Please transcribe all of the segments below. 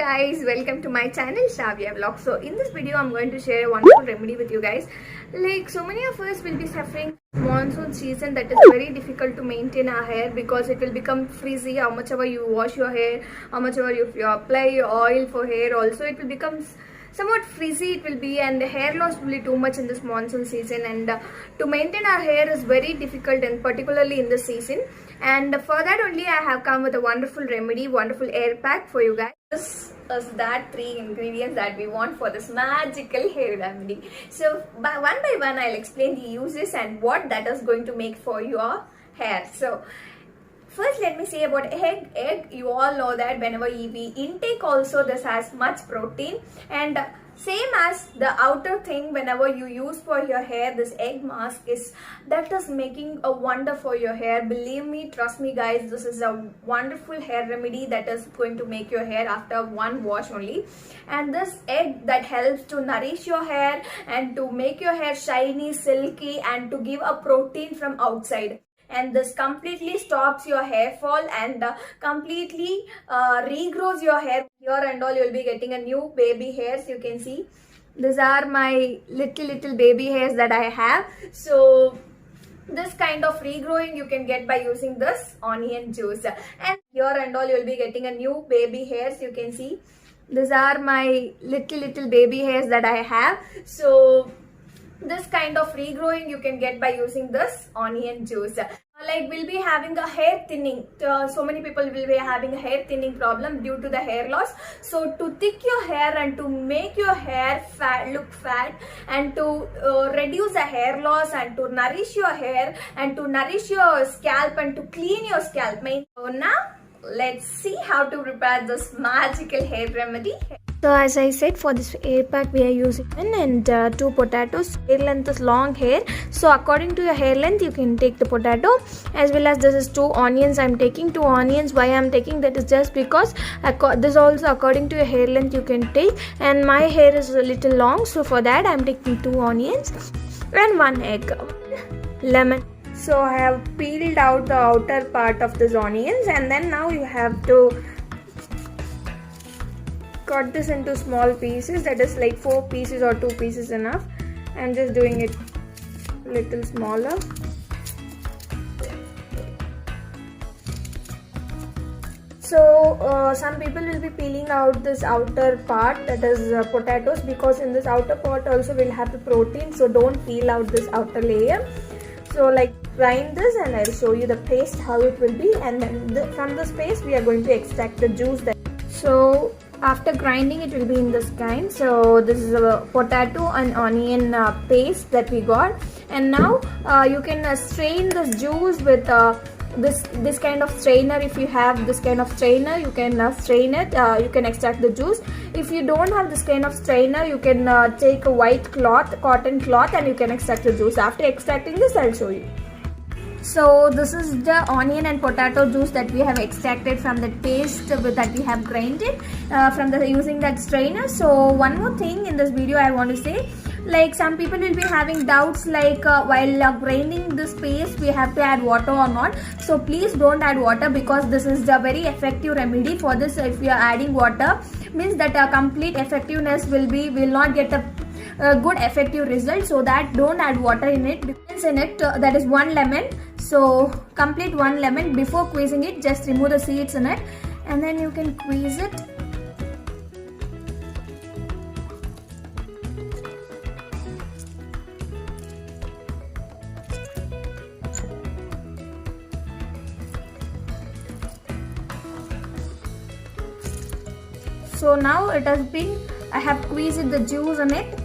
guys, welcome to my channel Shavya Vlog. So in this video I'm going to share a wonderful remedy with you guys. Like so many of us will be suffering monsoon season that is very difficult to maintain our hair because it will become frizzy. How much ever you wash your hair, how much ever you apply your oil for hair, also it will become somewhat frizzy it will be, and the hair loss will be too much in this monsoon season, and to maintain our hair is very difficult, and particularly in this season. And for that only I have come with a wonderful remedy, wonderful hair pack for you guys. This is that 3 ingredients that we want for this magical hair remedy. So by one I'll explain the uses and what that is going to make for your hair. So first, let me say about egg. Egg, you all know that whenever we intake also, this has much protein, and same as the outer thing, whenever you use for your hair, this egg mask is making a wonder for your hair. Believe me, trust me guys, this is a wonderful hair remedy that is going to make your hair after one wash only. And this egg that helps to nourish your hair and to make your hair shiny, silky, and to give a protein from outside. And this completely stops your hair fall and completely regrows your hair. Here and all, you'll be getting a new baby hairs. You can see these are my little baby hairs that I have. So this kind of regrowing you can get by using this onion juice. And here and all, you'll be getting a new baby hairs. You can see these are my little baby hairs that I have. So this kind of regrowing you can get by using this onion juice. Like we'll be having a hair thinning. So many people will be having a hair thinning problem due to the hair loss. So to thick your hair and to make your hair look fat, and to reduce the hair loss and to nourish your hair and to nourish your scalp and to clean your scalp. So now let's see how to prepare this magical hair remedy. So as I said, for this hair pack we are using and 2 potatoes. Hair length is long hair, so according to your hair length you can take the potato, as well as this is 2 onions. I'm taking 2 onions. Why I'm taking that is just because this also according to your hair length you can take, and my hair is a little long, so for that I'm taking 2 onions and 1 egg. Lemon. So I have peeled out the outer part of these onions, and then now you have to cut this into small pieces, that is like 4 pieces or 2 pieces enough. I'm just doing it a little smaller. So some people will be peeling out this outer part, that is potatoes, because in this outer part also will have the protein, so don't peel out this outer layer. So like grind this and I'll show you the paste how it will be, and then from this paste we are going to extract the juice. So after grinding it will be in this kind. So this is a potato and onion paste that we got, and now you can strain this juice with this kind of strainer. If you have this kind of strainer, you can strain it, you can extract the juice. If you don't have this kind of strainer, you can take a white cloth, cotton cloth, and you can extract the juice. After extracting this, I'll show you. So this is the onion and potato juice that we have extracted from the paste that we have grinded from using that strainer. So one more thing in this video I want to say, like some people will be having doubts like while grinding this paste we have to add water or not. So please don't add water, because this is the very effective remedy for this. If you are adding water, means that a complete effectiveness will not get a good effective result. So that don't add water in it. That is 1 lemon. So complete 1 lemon. Before squeezing it, just remove the seeds in it, and then you can squeeze it. So now it has been, I have squeezed the juice in it.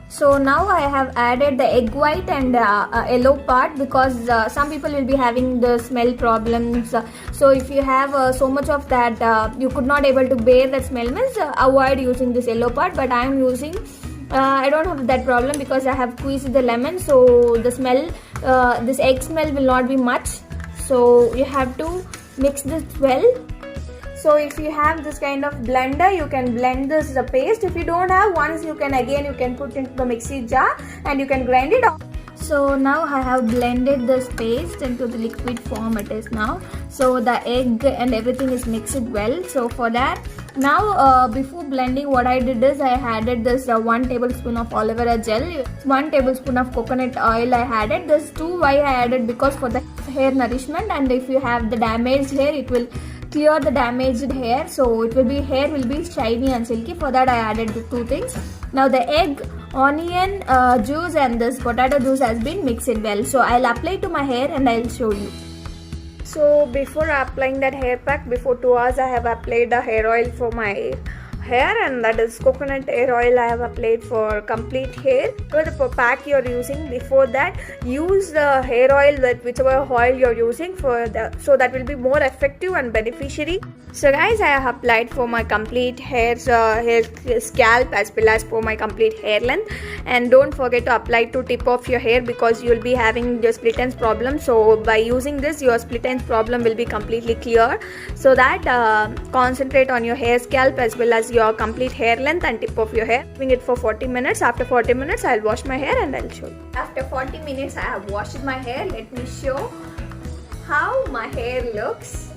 So now I have added the egg white and yellow part, because some people will be having the smell problems. So if you have so much of that, you could not able to bear that smell, means avoid using this yellow part. But I am using, I don't have that problem because I have squeezed the lemon, so the smell, this egg smell will not be much. So you have to mix this well. So if you have this kind of blender, you can blend this paste. If you don't have, once you can put into the mixie jar and you can grind it. So now I have blended this paste into the liquid form it is now. So the egg and everything is mixed well. So for that, now before blending, what I did is I added this 1 tablespoon of aloe vera gel, 1 tablespoon of coconut oil I added. This 2 why I added, because for the hair nourishment, and if you have the damaged hair, it will clear the damaged hair, so it will be, hair will be shiny and silky. For that I added the 2 things. Now the egg, onion juice and this potato juice has been mixed well. So I'll apply to my hair and I'll show you. So before applying that hair pack, before 2 hours I have applied a hair oil for my hair, and that is coconut hair oil I have applied for complete hair. For the pack you are using, before that use the hair oil, that whichever oil you are using for the, so that will be more effective and beneficiary. So guys, I have applied for my complete hair scalp as well as for my complete hair length, and don't forget to apply to tip of your hair, because you will be having your split ends problem. So by using this, your split ends problem will be completely clear. So that concentrate on your hair scalp as well as your complete hair length and tip of your hair. Leaving it for 40 minutes. After 40 minutes I'll wash my hair and I'll show you. After 40 minutes I have washed my hair. Let me show how my hair looks.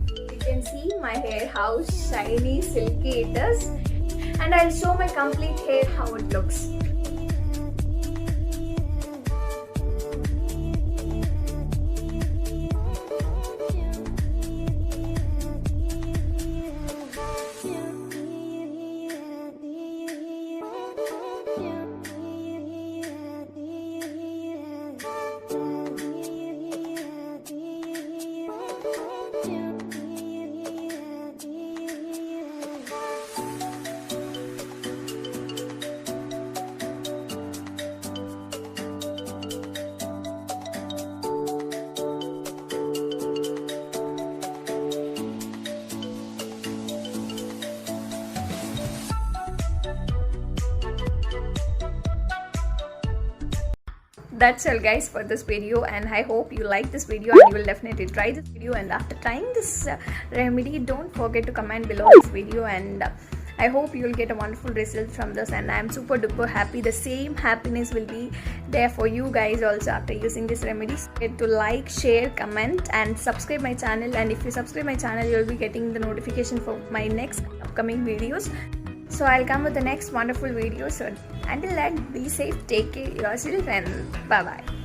You can see my hair how shiny silky it is, and I'll show my complete hair how it looks. That's all guys for this video, and I hope you like this video and you will definitely try this video. And after trying this remedy, don't forget to comment below this video, and I hope you will get a wonderful result from this, and I am super duper happy. The same happiness will be there for you guys also after using this remedy. Get to like, share, comment and subscribe my channel, and if you subscribe my channel, you will be getting the notification for my next upcoming videos. So I'll come with the next wonderful video. So until then, be safe, take care yourself, and bye bye.